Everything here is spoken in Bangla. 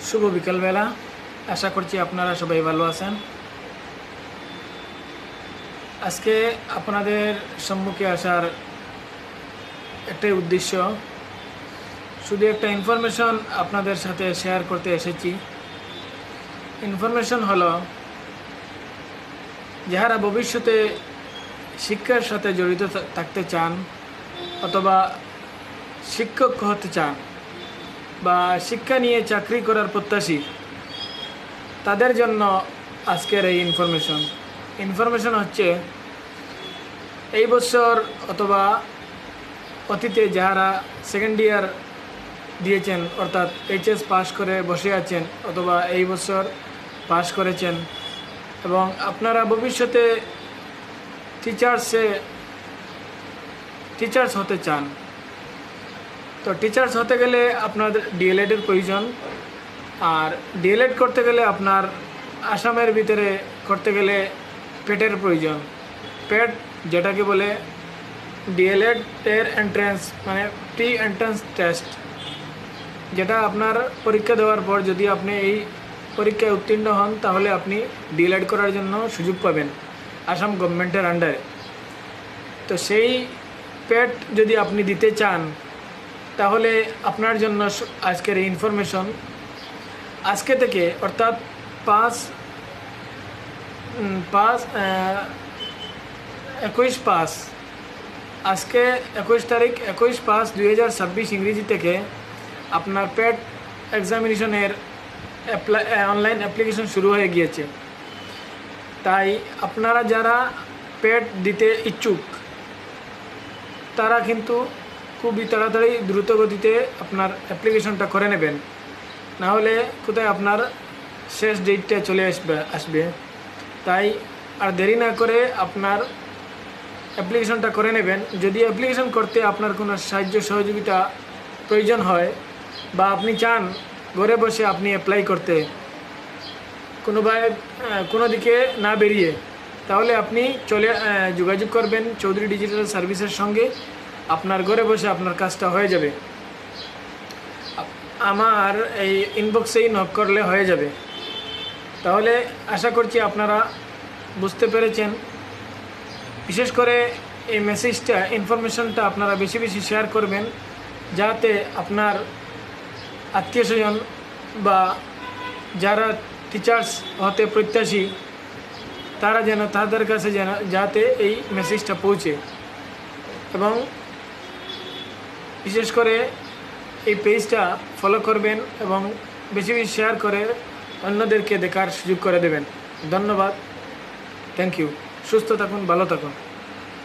শুভ বিকালবেলা। আশা করছি আপনারা সবাই ভালো আছেন। আজকে আপনাদের সম্মুখে আসার একটাই উদ্দেশ্য, শুধু একটা ইনফরমেশন আপনাদের সাথে শেয়ার করতে এসেছি। ইনফরমেশন হলো, যারা ভবিষ্যতে শিক্ষার সাথে জড়িত থাকতে চান অথবা শিক্ষক হতে চান বা শিক্ষা নিয়ে চাকরি করার প্রত্যাশী, তাদের জন্য আজকের এই ইনফরমেশন হচ্ছে, এই বছর অথবা অতীতে যারা সেকেন্ড ইয়ার দিয়েছেন অর্থাৎ এইচএস পাস করে বসে আছেন অথবা এই বছর পাস করেছেন এবং আপনারা ভবিষ্যতে টিচার্স হতে চান, তো টিচার্স হতে গেলে আপনার ডিএলএডের প্রয়োজন। আর ডিএলএড করতে গেলে আপনার আসামের ভিতরে করতে গেলে পেটের প্রয়োজন। পেট যেটাকে বলে ডিএলএড এর এন্ট্রান্স, মানে প্রি এন্ট্রান্স টেস্ট, যেটা আপনার পরীক্ষা দেওয়ার পর যদি আপনি এই পরীক্ষায় উত্তীর্ণ হন তাহলে আপনি ডিএলএড করার জন্য সুযোগ পাবেন আসাম গভর্নমেন্টের আন্ডারে। তো সেই পেট যদি আপনি দিতে চান তাহলে আপনার জন্য আজকের এই ইনফরমেশন। আজকে থেকে অর্থাৎ 21/5 আজকে 21 তারিখ 21/5/2026 ইংরেজি থেকে আপনার পেট এক্সামিনেশনের অনলাইন অ্যাপ্লিকেশন শুরু হয়ে গিয়েছে। তাই আপনারা যারা পেট দিতে ইচ্ছুক তারা কিন্তু খুবই তাড়াতাড়ি দ্রুত গতিতে আপনার অ্যাপ্লিকেশনটা করে নেবেন, না হলে কোথায় আপনার শেষ ডেটটা চলে আসবে। তাই আর দেরি না করে আপনার অ্যাপ্লিকেশনটা করে নেবেন। যদি অ্যাপ্লিকেশন করতে আপনার কোনো সাহায্য সহযোগিতা প্রয়োজন হয় বা আপনি চান ঘরে বসে আপনি অ্যাপ্লাই করতে কোনো দিকে না বেরিয়ে, তাহলে আপনি যোগাযোগ করবেন চৌধুরী ডিজিটাল সার্ভিসের সঙ্গে। আপনার ঘরে বসে আপনার কাজটা হয়ে যাবে। আমার এই ইনবক্সেই নক করলে হয়ে যাবে। তাহলে আশা করছি আপনারা বুঝতে পেরেছেন। বিশেষ করে এই মেসেজটা, ইনফরমেশনটা আপনারা বেশি বেশি শেয়ার করবেন, যাতে আপনার আত্মীয় স্বজন বা যারা টিচার্স হতে প্রত্যাশী তারা যেন তাদের কাছে যাতে এই মেসেজটা পৌঁছে। এবং বিশেষ করে এই পেজটা ফলো করবেন এবং বেশি বেশি শেয়ার করে অন্যদেরকে দেখার সুযোগ করে দেবেন। ধন্যবাদ, থ্যাংক ইউ। সুস্থ থাকুন, ভালো থাকুন।